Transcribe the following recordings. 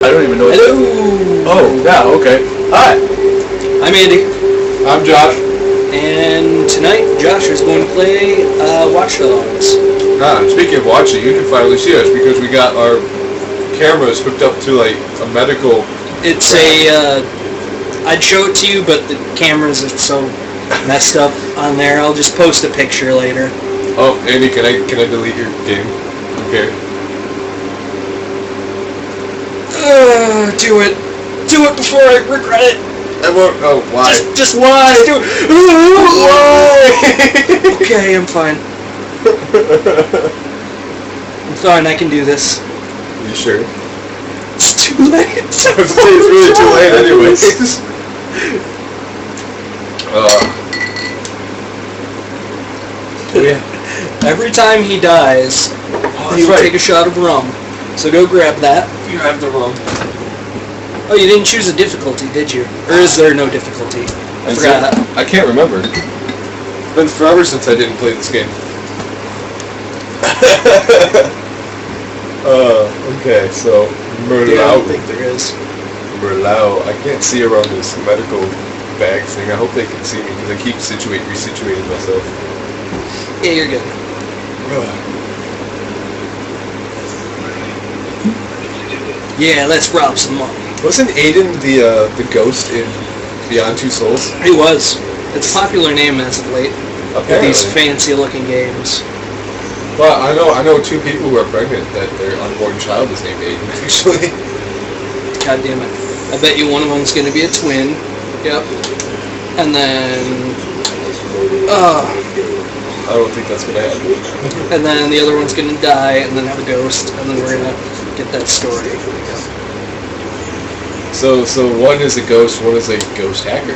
I don't even know. Hello! Oh, yeah, okay. Hi. I'm Andy. I'm Josh. And tonight, Josh is going to play Watch Dogs. Speaking of watching, you can finally see us because we got our cameras hooked up to, like, a medical... It's I'd show it to you, but the cameras are so messed up on there. I'll just post a picture later. Oh, Andy, can I delete your game? Okay. Do it. Do it before I regret it. I won't... Oh, why? Just why? Just do it. Why? Okay, I'm fine. I'm fine, I can do this. You sure? It's too late. It's really too late anyways. Yeah. Every time he dies, he will take a shot of rum. So go grab that. You have the rum. Oh, you didn't choose a difficulty, did you? Or is there no difficulty? I forgot. I can't remember. It's been forever since I didn't play this game. Okay, so Merlot. Yeah, I don't think there is. Merlot. I can't see around this medical bag thing. I hope they can see me because I keep resituating myself. Yeah, you're good. Yeah, let's rob some money. Wasn't Aiden the ghost in Beyond Two Souls? He was. It's a popular name as of late. With these fancy-looking games. Well, I know two people who are pregnant that their unborn child is named Aiden, actually. God damn it. I bet you one of them's going to be a twin. Yep. And then... I don't think that's going to happen. And then the other one's going to die and then have a ghost, and then we're going to get that story. So one is a ghost, one is a ghost hacker.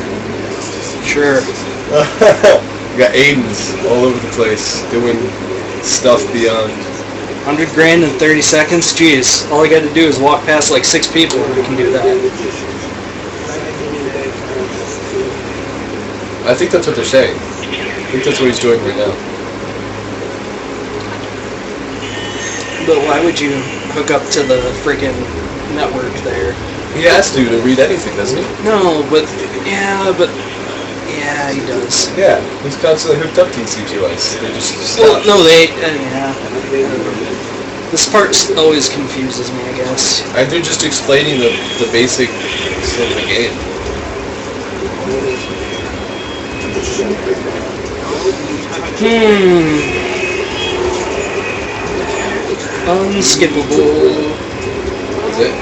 Sure. We got Aidens all over the place doing stuff beyond. $100,000 in 30 seconds? Jeez, all I got to do is walk past like 6 people and we can do that. I think that's what they're saying. I think that's what he's doing right now. But why would you hook up to the freaking network there? He has to read anything, doesn't he? No, but yeah, he does. Yeah, he's constantly hooked up to these CGIs. They just Well, stop. no, yeah. This part always confuses me, I guess. And they're just explaining the basic of the game. Unskippable. Is it?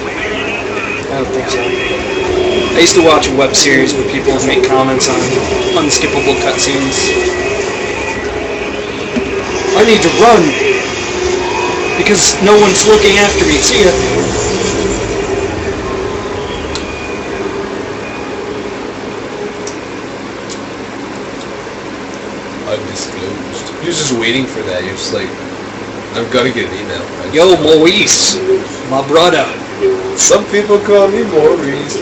I don't think so. I used to watch a web series where people would make comments on unskippable cutscenes. I need to run because no one's looking after me. See ya. Undisclosed. You're just waiting for that. You're just like, I'm gonna get an email. Yo, Maurice, my brother. Some people call me Maurice.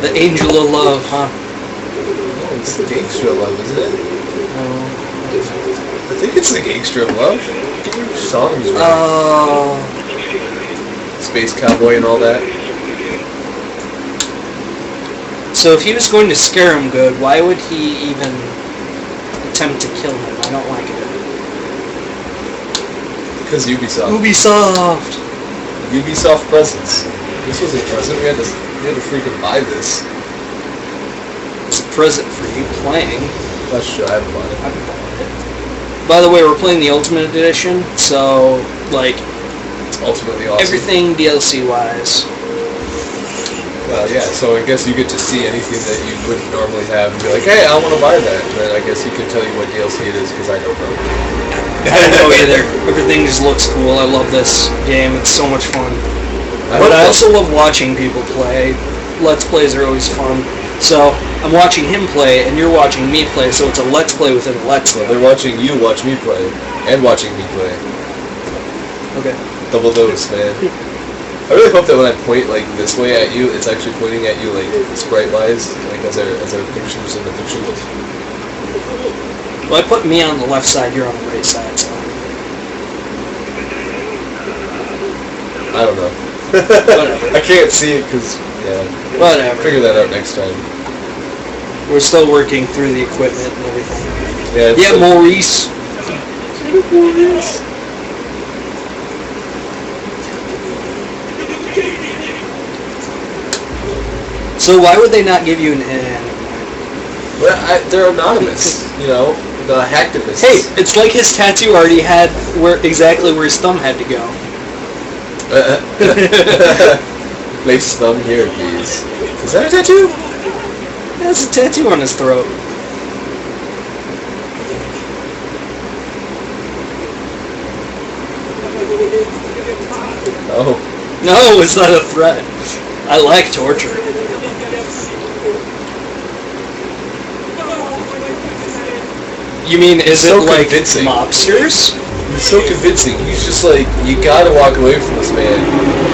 The angel of love, huh? Oh, it's the gangster of love, isn't it? I think it's the gangster of love. Get your songs right. Space Cowboy and all that. So if he was going to scare him good, why would he even attempt to kill him? I don't like it. Because Ubisoft. Ubisoft presents. This was a present. We had to freaking buy this. It's a present for you playing. That's true. I haven't bought it. I haven't bought it. By the way, we're playing the Ultimate Edition, so like It's ultimately awesome. everything DLC wise. Well, yeah. So I guess you get to see anything that you wouldn't normally have and be like, hey, I want to buy that. And then I guess he can tell you what DLC it is because I don't know. I don't know either. Everything just looks cool. I love this game. It's so much fun. But I also love watching people play. Let's Plays are always fun. So I'm watching him play, and you're watching me play, so it's a Let's Play within a Let's Play. They're watching you watch me play, and watching me play. Okay. Double dose, man. I really hope that when I point like this way at you, it's actually pointing at you like sprite-wise, like as our pictures in the picture look. Well, I put me on the left side, you're on the right side, so. I don't know. Whatever. I can't see it because, yeah. Whatever. Figure that out next time. We're still working through the equipment and everything. Yeah, Yeah, Maurice. Maurice. So why would they not give you an N? Well, they're anonymous, you know, the hacktivists. Hey, it's like his tattoo already had exactly where his thumb had to go. Place thumb here, please. Is that a tattoo? That's a tattoo on his throat. Oh. No, it's not a threat. I like torture. You mean, is So it like convincing. mobsters? He's so convincing. He's just like, you gotta walk away from this man.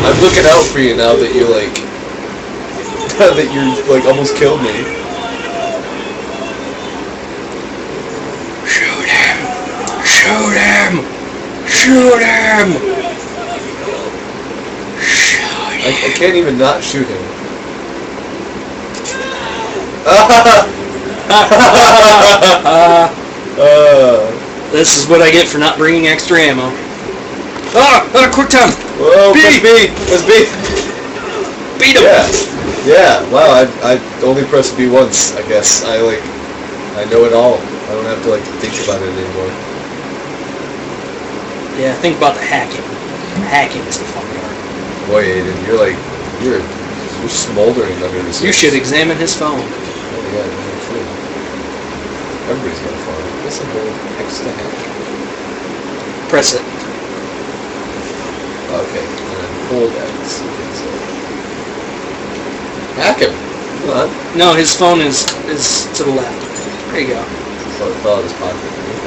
I'm looking out for you now that you're like, almost killed me. Shoot him! Shoot him! Shoot him! I can't even not shoot him. This is what I get for not bringing extra ammo. Quick time! Whoa, B! press B! Press B! Beat him! Yeah, wow, I only pressed B once, I guess. I know it all. I don't have to, think about it anymore. Yeah, think about the hacking. Hacking is the fun part. Boy, Aiden, you're smoldering under this. You should examine his phone. Oh, yeah, true. Everybody's got a phone. What's the whole X to hack? Press it. Okay, and then hold X. Okay, so. Hack him! Come on. No, his phone is to the left. There you go. So it fell out of his pocket. Okay.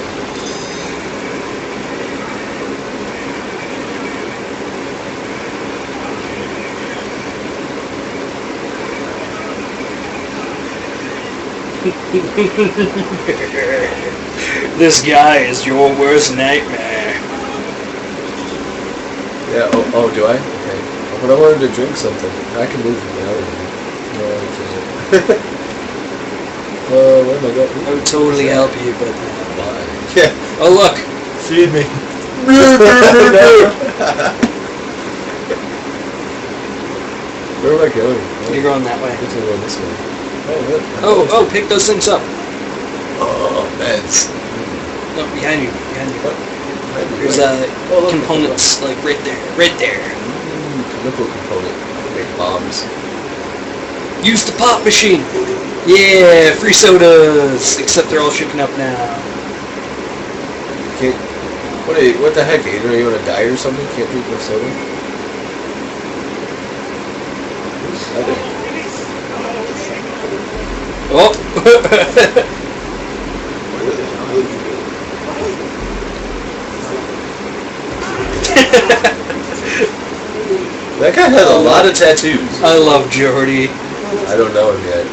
This guy is your worst nightmare. Yeah, oh, do I? Okay. But I wanted to drink something. I can move him out of here. No, I can't. Where am I going? I would totally help you, but... Why? Yeah. Oh, look. Feed me. Where am I going? You're going that way. I'm going this way. Oh, pick those things up. Oh, meds. No, behind you. What? There's components, right there. Right there. Chemical component. Make bombs. Use the pop machine. Yeah, free sodas. Except they're all shipping up now. Can't. What the heck, Aiden? Are you gonna die or something? Can't drink no soda? Oh. That guy has a lot of tattoos. I love Jordy. I don't know him yet.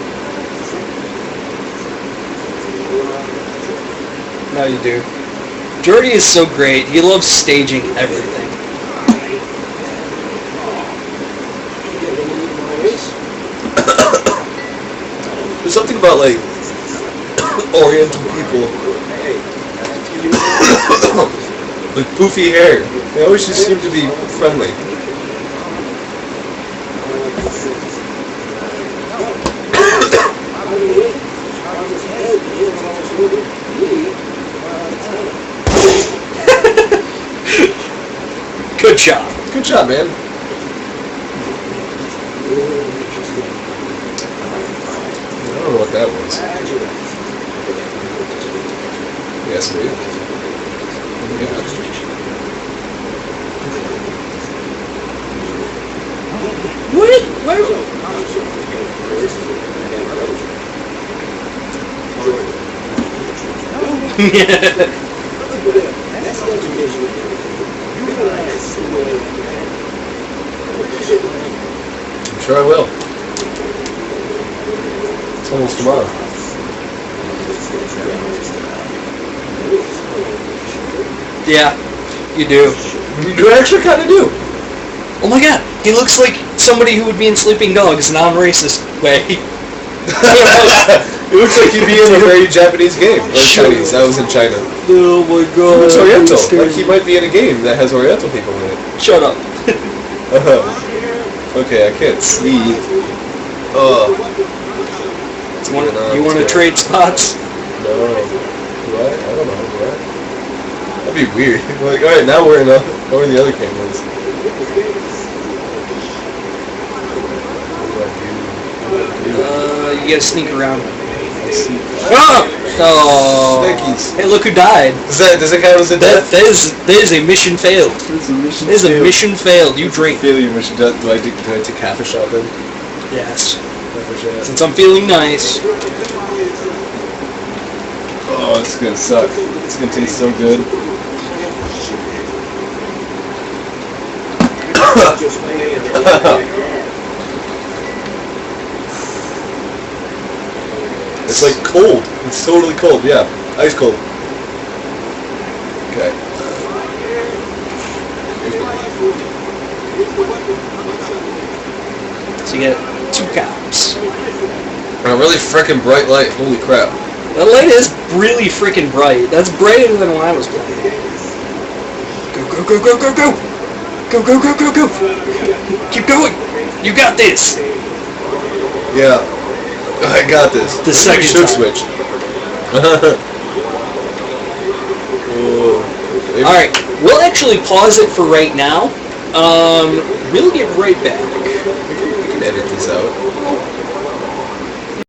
Now you do. Jordy is so great. He loves staging everything. There's something about Oriental people. With poofy hair. They always just seem to be friendly. Good job. Good job, man. I don't know what that was. Yes, dude. What? Where? I'm sure I will. It's almost tomorrow. Yeah, you do. You actually kind of do. Oh my god, he looks like somebody who would be in Sleeping Dogs, non-racist way. It looks like you'd be in a very Japanese game. Or Chinese. I was in China. Oh my god. He looks Oriental. Like he might be in a game that has Oriental people in it. Shut up. Okay, I can't see. You want to trade spots? No. Do I? I don't know. Do I? That'd be weird. Like, alright, now we're in where the other camera is. You gotta sneak around. Ah! Oh! Snickies. Hey, look who died. Does it count as a death? That is a mission failed. That is a mission failed. You drink. Fail your mission. Do I take half a shot then? Yes. Half a shot. Since I'm feeling nice. Oh, it's gonna suck. It's gonna taste so good. It's like cold. It's totally cold. Yeah, ice cold. Okay. So you get 2 cops. A really frickin' bright light. Holy crap. That light is really freaking bright. That's brighter than when I was playing. Go, go, go, go, go, go! Go, go, go, go, go! Keep going! You got this! Yeah. I got this. The second should time. switch. Alright, we'll actually pause it for right now. We'll get right back. We can edit this out.